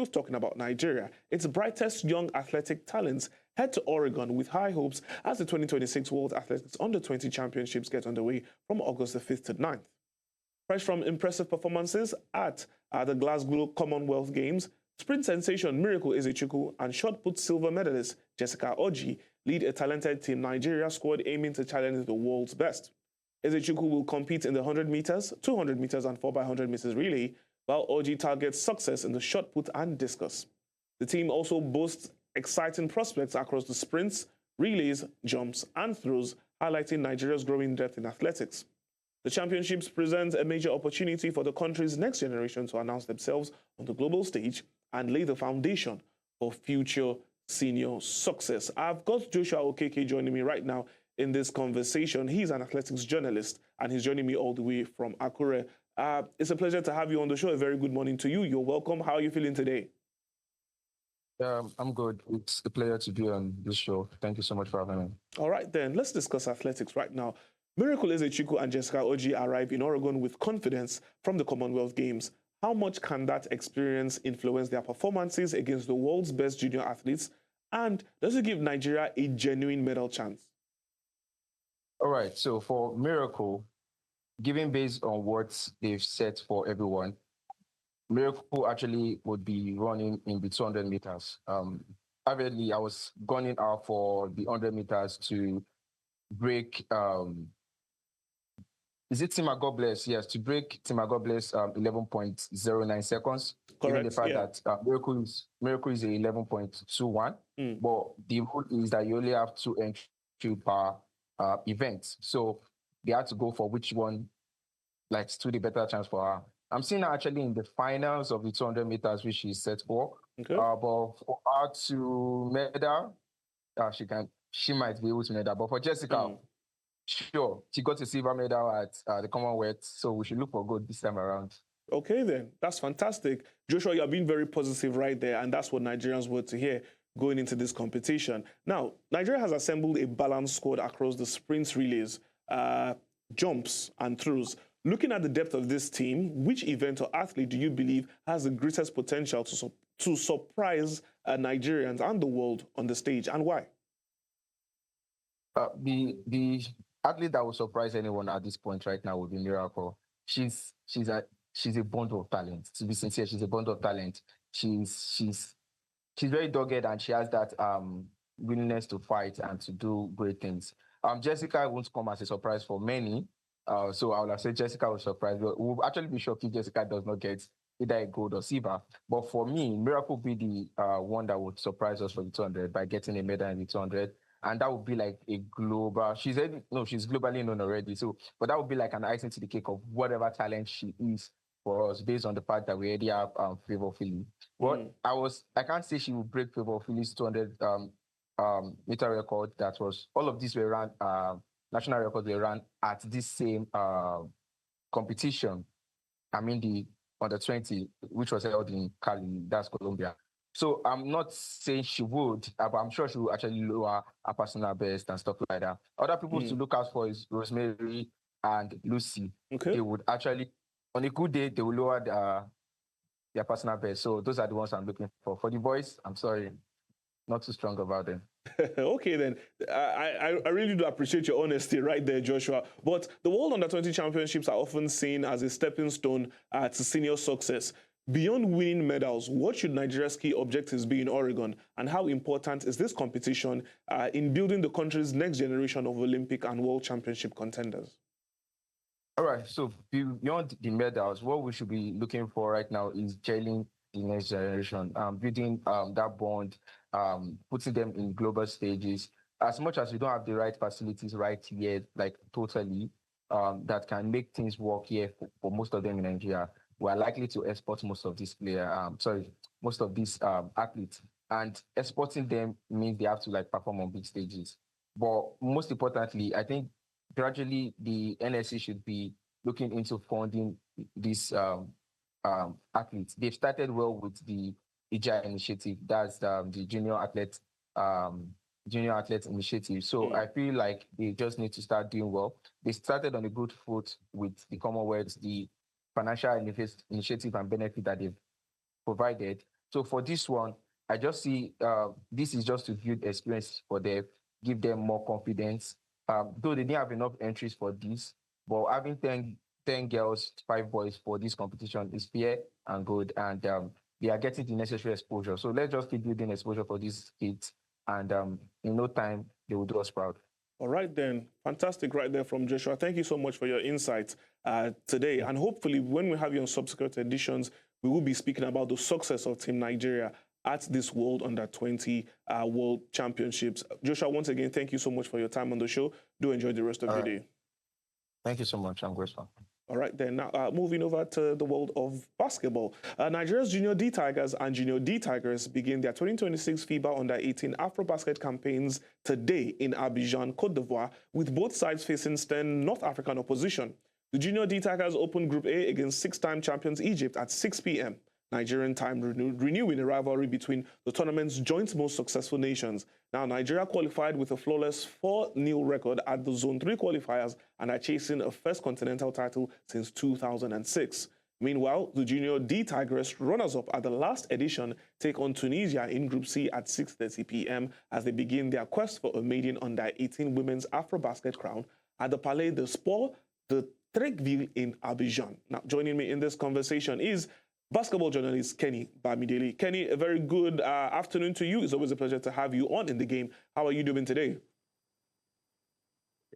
still talking about Nigeria. Its brightest young athletic talents head to Oregon with high hopes as the 2026 World Athletics U20 Championships get underway from August the 5th to 9th. Fresh from impressive performances at the Glasgow Commonwealth Games, sprint sensation Miracle Ezechukwu and shot put silver medalist Jessica Oji lead a talented Team Nigeria squad aiming to challenge the world's best. Ezechukwu will compete in the 100 meters, 200 meters and 4x100 meters relay, while Oji targets success in the shot put and discus. The team also boasts exciting prospects across the sprints, relays, jumps and throws, highlighting Nigeria's growing depth in athletics. The championships present a major opportunity for the country's next generation to announce themselves on the global stage and lay the foundation for future senior success. I've got Joshua Okeke joining me right now in this conversation. He's an athletics journalist and he's joining me all the way from Akure. It's a pleasure to have you on the show. A very good morning to you. You're welcome. How are you feeling today? I'm good. It's a pleasure to be on this show. Thank you so much for having me. All right, then. Let's discuss athletics right now. Miracle Ezechukwu and Jessica Oji arrive in Oregon with confidence from the Commonwealth Games. How much can that experience influence their performances against the world's best junior athletes? And does it give Nigeria a genuine medal chance? All right. So for Miracle, given based on what they've set for everyone, Miracle actually would be running in the 200 meters. Obviously, I was gunning out for the 100 meters to break. Is it Tima God bless? Yes, to break Tima God bless 11.09 seconds. Correct. Given the fact that Miracle is a 11.21, but the rule is that you only have 2 entry per event. So they had to go for which one stood a better chance for her. I'm seeing her actually in the finals of the 200 meters, which she's set for. Okay. But for her to medal, she might be able to medal. But for Jessica, sure, she got a silver medal at the Commonwealth, so we should look for gold this time around. Okay, then. That's fantastic. Joshua, you're being very positive right there, and that's what Nigerians were to hear going into this competition. Now, Nigeria has assembled a balanced squad across the sprints, relays, jumps, and throws. Looking at the depth of this team, which event or athlete do you believe has the greatest potential to surprise Nigerians and the world on the stage, and why? The athlete that will surprise anyone at this point right now would be Miracle. She's a bundle of talent. To be sincere, she's a bundle of talent. She's very dogged and she has that willingness to fight and to do great things. Jessica won't come as a surprise for many. So I would have said Jessica will surprise. We'll actually be shocked if Jessica does not get either a gold or silver. But for me, Miracle will be the one that would surprise us for the 200 by getting a medal in the 200. And that would be like a global, she's globally known already. So, but that would be like an icing to the cake of whatever talent she is for us, based on the fact that we already have Favour Philly. Well, I can't say she will break Favour Philly's 200 meter record. That was, all of these were run, national records were run at this same competition. I mean, the under 20, which was held in Cali, that's Colombia. So I'm not saying she would, but I'm sure she will actually lower her personal best and stuff like that. Other people to look out for is Rosemary and Lucy. Okay. They would actually, on a good day, they will lower their personal best. So those are the ones I'm looking for. For the boys, I'm sorry, not too strong about them. Okay, then. I really do appreciate your honesty right there, Joshua. But the World Under-20 Championships are often seen as a stepping stone to senior success. Beyond winning medals, what should Nigeria's key objectives be in Oregon? And how important is this competition in building the country's next generation of Olympic and World Championship contenders? All right, so beyond the medals, what we should be looking for right now is gelling the next generation, building that bond, putting them in global stages. As much as we don't have the right facilities right here, like totally, that can make things work here for most of them in Nigeria, we are likely to export most of these most of these athletes. And exporting them means they have to perform on big stages. But most importantly, I think gradually the NSC should be looking into funding these athletes. They've started well with the IJA initiative, that's the Junior Athlete Initiative. So I feel like they just need to start doing well. They started on a good foot with the Commonwealth, the financial initiative and benefit that they've provided. So for this one, I just see this is just to build experience for them, give them more confidence. Though they didn't have enough entries for this, but having 10 girls, 5 boys for this competition is fair and good, and they are getting the necessary exposure. So let's just keep building exposure for these kids, and in no time, they will do us proud. All right, then. Fantastic right there from Joshua. Thank you so much for your insights today. And hopefully, when we have you on subsequent editions, we will be speaking about the success of Team Nigeria at this World Under-20 World Championships. Joshua, once again, thank you so much for your time on the show. Do enjoy the rest of your day. Thank you so much. I'm grateful. All right, then. Now, moving over to the world of basketball. Nigeria's Junior D Tigers and Junior D Tigers begin their 2026 FIBA Under-18 AfroBasket campaigns today in Abidjan, Côte d'Ivoire, with both sides facing stern North African opposition. The Junior D Tigers opened Group A against six-time champions Egypt at 6 p.m. Nigerian time, renewing the rivalry between the tournament's joint most successful nations. Now, Nigeria qualified with a flawless 4-0 record at the Zone 3 qualifiers and are chasing a first continental title since 2006. Meanwhile, the Junior D Tigers, runners-up at the last edition, take on Tunisia in Group C at 6:30 p.m. as they begin their quest for a maiden Under-18 women's AfroBasket crown at the Palais de Sport de Trégueville in Abidjan. Now, joining me in this conversation is basketball journalist Kenny Bamidele. Kenny, a very good afternoon to you. It's always a pleasure to have you on in the game. How are you doing today?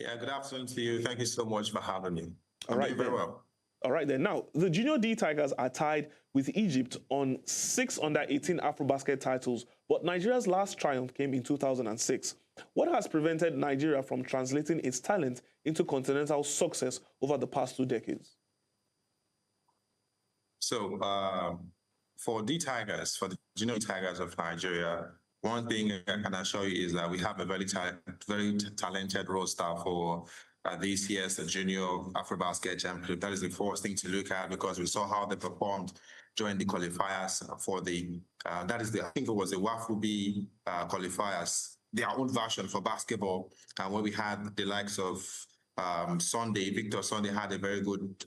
Yeah, good afternoon to you. Thank you so much for having me. I'm doing very well. All right, then. Now, the Junior D Tigers are tied with Egypt on 6 Under-18 AfroBasket titles, but Nigeria's last triumph came in 2006. What has prevented Nigeria from translating its talent into continental success over the past 2 decades? So for D Tigers, for the Junior Tigers of Nigeria, one thing I can assure you is that we have a very talented roster for this year's Junior AfroBasket Championship. That is the first thing to look at because we saw how they performed during the qualifiers for the, I think it was the WAFU-B qualifiers, their own version for basketball, where we had the likes of Victor Sunday had a very good,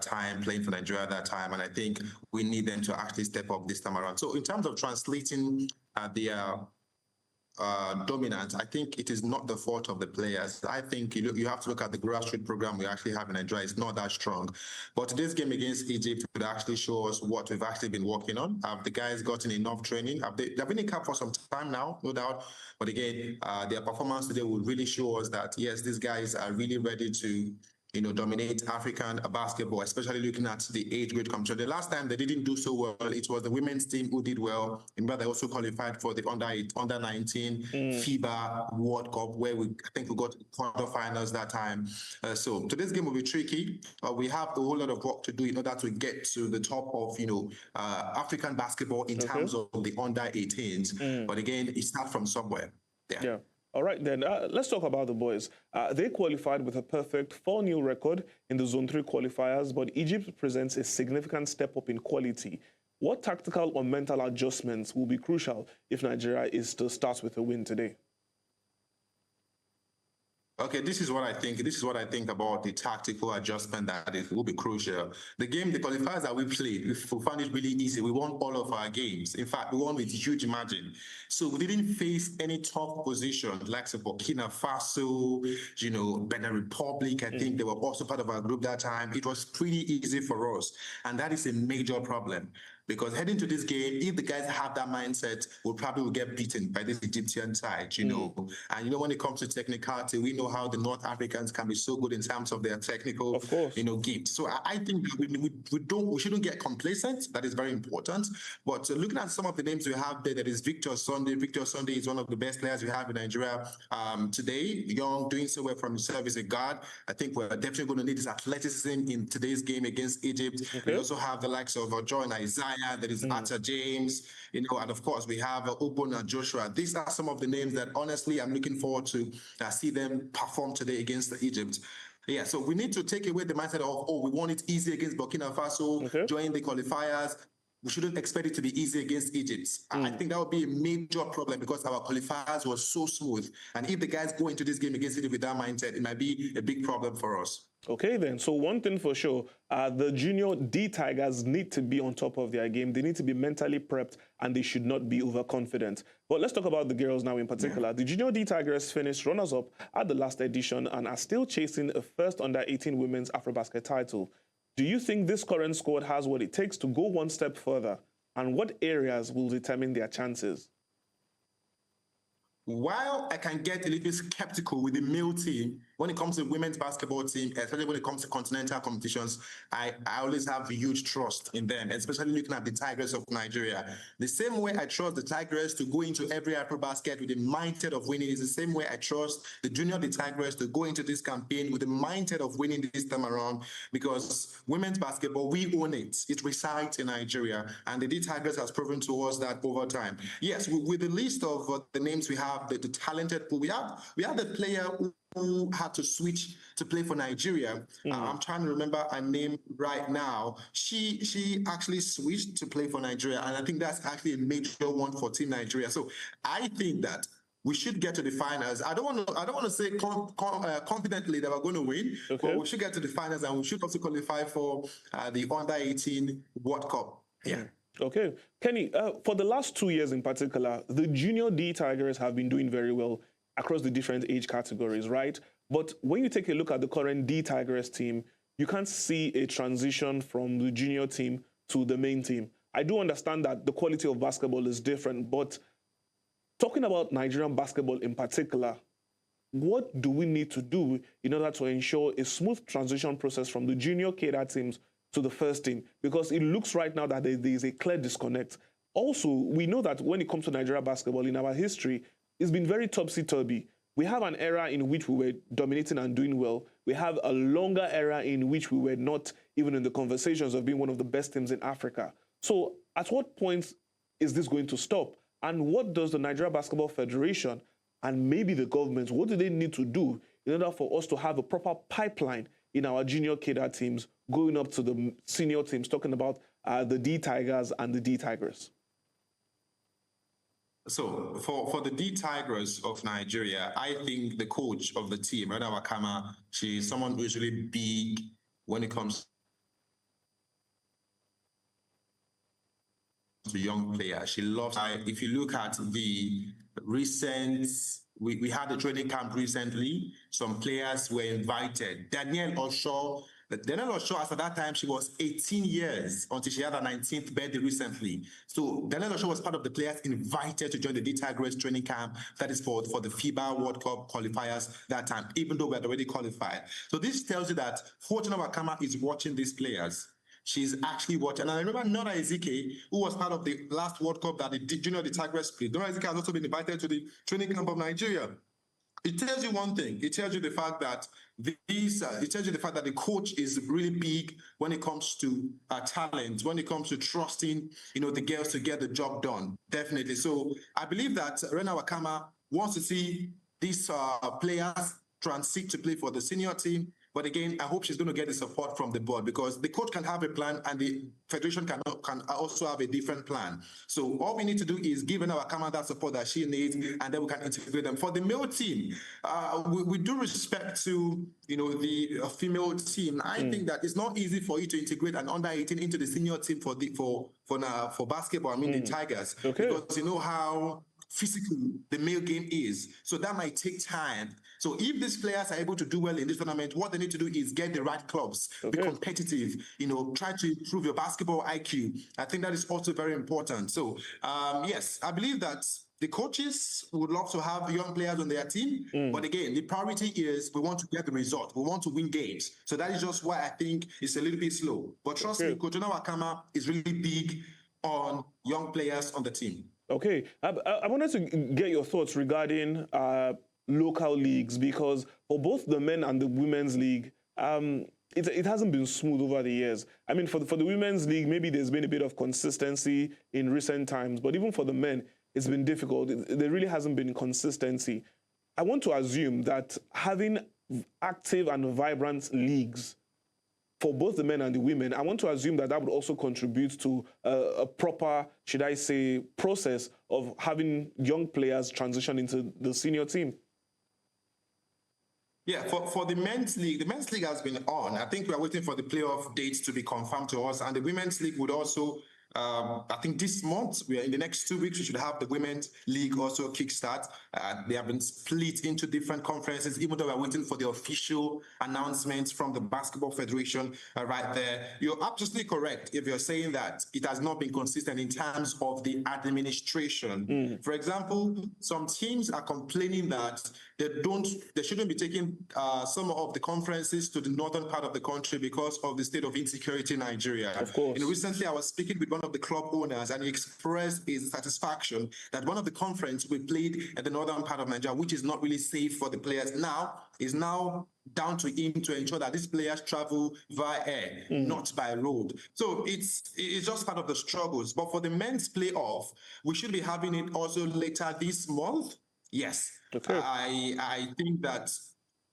time playing for Nigeria at that time, and I think we need them to actually step up this time around. So in terms of translating their dominance, I think it is not the fault of the players. I think you have to look at the grassroots program we actually have in Nigeria. It's not that strong. But this game against Egypt would actually show us what we've actually been working on. Have the guys gotten enough training? They've been in camp for some time now, no doubt. But again, their performance today will really show us that, yes, these guys are really ready to dominate African basketball, especially looking at the age grade competition. The last time they didn't do so well, it was the women's team who did well, and where they also qualified for the under-19 FIBA World Cup, where I think we got quarterfinals that time. So today's game will be tricky. We have a whole lot of work to do in order to get to the top of African basketball in terms of the under-18s. But again, it starts from somewhere. Yeah. All right, then, let's talk about the boys. They qualified with a perfect 4-0 record in the Zone 3 qualifiers, but Egypt presents a significant step up in quality. What tactical or mental adjustments will be crucial if Nigeria is to start with a win today? Okay, this is what I think. This is what I think about the tactical adjustment that it will be crucial. The qualifiers that we played, we found it really easy. We won all of our games. In fact, we won with huge margin. So we didn't face any tough position like Burkina Faso, Benin Republic. I think they were also part of our group that time. It was pretty easy for us. And that is a major problem. Because heading to this game, if the guys have that mindset, we'll probably get beaten by this Egyptian side, And when it comes to technicality, we know how the North Africans can be so good in terms of their technical, gift. So I think we shouldn't get complacent. That is very important. But looking at some of the names we have there is Victor Sunday. Victor Sunday is one of the best players we have in Nigeria today. Young, doing so well from himself as a guard. I think we're definitely going to need his athleticism in today's game against Egypt. We also have the likes of Joy and Isaiah. There is Atta James, and of course we have Obon and Joshua. These are some of the names that honestly I'm looking forward to see them perform today against Egypt. Yeah, so we need to take away the mindset of, we want it easy against Burkina Faso, join the qualifiers. we shouldn't expect it to be easy against Egypt. I think that would be a major problem because our qualifiers were so smooth. And if the guys go into this game against Egypt with that mindset, it might be a big problem for us. Okay, then. So one thing for sure, the junior D Tigers need to be on top of their game. They need to be mentally prepped, and they should not be overconfident. But let's talk about the girls now in particular. The junior D Tigers finished runners-up at the last edition and are still chasing a first under-18 women's AfroBasket title. Do you think this current squad has what it takes to go one step further? And what areas will determine their chances? While I can get a little skeptical with the male team, when it comes to women's basketball team, especially when it comes to continental competitions, I always have huge trust in them, especially looking at the Tigers of Nigeria. The same way I trust the Tigers to go into every AfroBasket with the mindset of winning is the same way I trust the junior the Tigers to go into this campaign with the mindset of winning this time around, because women's basketball, we own it. It resides in Nigeria, and the D Tigers has proven to us that over time. Yes, with the list of the names we have, the talented pool, we have the player who had to switch to play for Nigeria. I'm trying to remember her name right now. She actually switched to play for Nigeria, and I think that's actually a major one for Team Nigeria. So I think that we should get to the finals. I don't want to say confidently that we're going to win, but we should get to the finals, and we should also qualify for the Under-18 World Cup. Yeah. Okay. Kenny, for the last 2 years in particular, the junior D Tigers have been doing very well across the different age categories, right? But when you take a look at the current D Tigers team, you can't see a transition from the junior team to the main team. I do understand that the quality of basketball is different, but talking about Nigerian basketball in particular, what do we need to do in order to ensure a smooth transition process from the junior cadre teams to the first team? Because it looks right now that there is a clear disconnect. Also, we know that when it comes to Nigeria basketball in our history, it's been very topsy-turvy. We have an era in which we were dominating and doing well. We have a longer era in which we were not even in the conversations of being one of the best teams in Africa. So at what point is this going to stop? And what does the Nigeria Basketball Federation and maybe the government, what do they need to do in order for us to have a proper pipeline in our junior cadre teams going up to the senior teams, talking about the D Tigers and the D Tigers? So for the D Tigers of Nigeria, I think the coach of the team, Rena Wakama, she's someone who's really big when it comes to young players. She loves, if you look at the recent, we had a training camp recently, some players were invited. Danielle Osho, as at that time, she was 18 years until she had her 19th birthday recently. So Danielle Osho was part of the players invited to join the D Tigers training camp. That is for the FIBA World Cup qualifiers that time, even though we had already qualified. So this tells you that Fortuna Wakama is watching these players. She's actually watching. And I remember Nora Ezike, who was part of the last World Cup that the junior the Tigers played. Nora Ezike has also been invited to the training camp of Nigeria. It tells you one thing. It tells you the fact that the coach is really big when it comes to talent, when it comes to trusting, the girls to get the job done. Definitely. So I believe that Rena Wakama wants to see these players transit to play for the senior team. But again, I hope she's going to get the support from the board, because the coach can have a plan and the federation can also have a different plan. So all we need to do is give Rena Wakama that support that she needs, and then we can integrate them. For the male team, we do respect to the female team. I think that it's not easy for you to integrate an under-18 into the senior team for basketball. I mean the Tigers, because you know how physical the male game is. So that might take time. So if these players are able to do well in this tournament, what they need to do is get the right clubs, be competitive, try to improve your basketball IQ. I think that is also very important. So yes, I believe that the coaches would love to have young players on their team. But again, the priority is we want to get the result. We want to win games. So that is just why I think it's a little bit slow. But trust me, Coach Rena Wakama is really big on young players on the team. Okay. I wanted to get your thoughts regarding local leagues, because for both the men and the women's league, it hasn't been smooth over the years. I mean, for the women's league, maybe there's been a bit of consistency in recent times, but even for the men, it's been difficult. There really hasn't been consistency. I want to assume that having active and vibrant leagues for both the men and the women, I want to assume that that would also contribute to a proper, should I say, process of having young players transition into the senior team. Yeah, for the men's league has been on. I think we are waiting for the playoff dates to be confirmed to us, and the women's league would also, I think this month, we are in the next 2 weeks, we should have the women's league also kickstart. They have been split into different conferences, even though we're waiting for the official announcements from the Basketball Federation right there. You're absolutely correct if you're saying that it has not been consistent in terms of the administration. For example, some teams are complaining that they shouldn't be taking some of the conferences to the northern part of the country because of the state of insecurity in Nigeria. Of course. And recently I was speaking with one of the club owners, and he expressed his satisfaction that one of the conferences we played at the northern part of Nigeria, which is not really safe for the players now, is now down to him to ensure that these players travel via air, not by road. So it's just part of the struggles. But for the men's playoff, we should be having it also later this month. Yes. Okay. I think that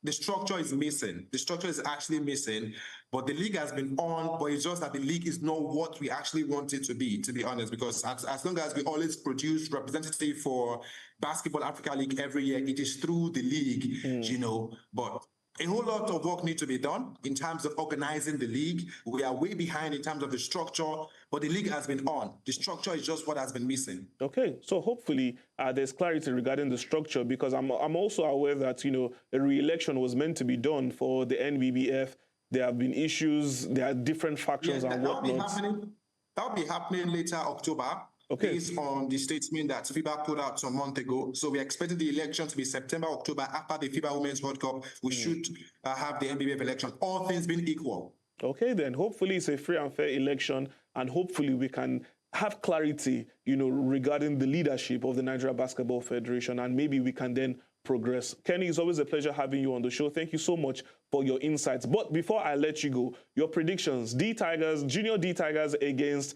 the structure is missing. The structure is actually missing, but the league has been on, but it's just that the league is not what we actually want it to be honest, because as long as we always produce representative for Basketball Africa League every year, it is through the league, you know, but a whole lot of work needs to be done in terms of organizing the league. We are way behind in terms of the structure, but the league has been on. The structure is just what has been missing. Okay, so hopefully there's clarity regarding the structure, because I'm also aware that, you know, a re-election was meant to be done for the NBBF. There have been issues. There are different factions and whatnot. That'll be happening later October. Okay. Based on the statement that FIBA put out some month ago. So we're expecting the election to be September, October. After the FIBA Women's World Cup, we should have the NBBF election, all things being equal. Okay, then hopefully it's a free and fair election, and hopefully we can have clarity, you know, regarding the leadership of the Nigeria Basketball Federation, and maybe we can then progress. Kenny, it's always a pleasure having you on the show. Thank you so much for your insights. But before I let you go, your predictions, Junior D Tigers against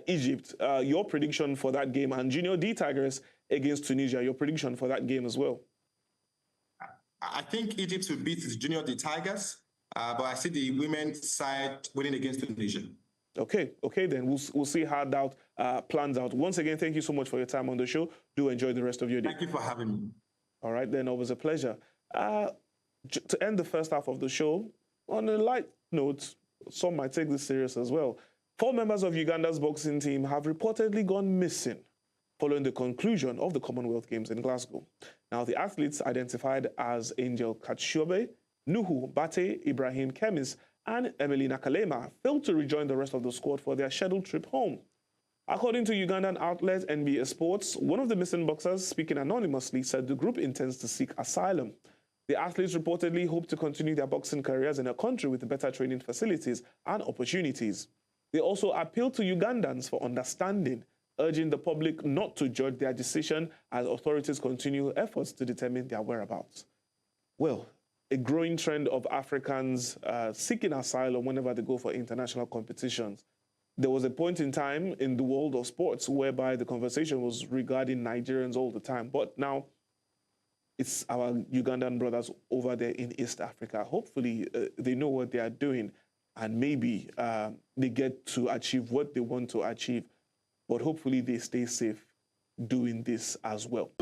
Egypt, your prediction for that game, and Junior D Tigers against Tunisia, your prediction for that game as well. I think Egypt will beat the Junior D Tigers, but I see the women's side winning against Tunisia. Okay, then we'll see how that plans out. Once again, thank you so much for your time on the show. Do enjoy the rest of your day. Thank you for having me. All right, then, always a pleasure. To end the first half of the show, on a light note, some might take this serious as well. 4 members of Uganda's boxing team have reportedly gone missing following the conclusion of the Commonwealth Games in Glasgow. Now, the athletes identified as Angel Katshobe, Nuhu Bate, Ibrahim Kemis, and Emily Nakalema failed to rejoin the rest of the squad for their scheduled trip home. According to Ugandan outlet NBA Sports, one of the missing boxers, speaking anonymously, said the group intends to seek asylum. The athletes reportedly hope to continue their boxing careers in a country with better training facilities and opportunities. They also appealed to Ugandans for understanding, urging the public not to judge their decision as authorities continue efforts to determine their whereabouts. Well, a growing trend of Africans seeking asylum whenever they go for international competitions. There was a point in time in the world of sports whereby the conversation was regarding Nigerians all the time. But now it's our Ugandan brothers over there in East Africa. Hopefully they know what they are doing, and maybe they get to achieve what they want to achieve. But hopefully they stay safe doing this as well.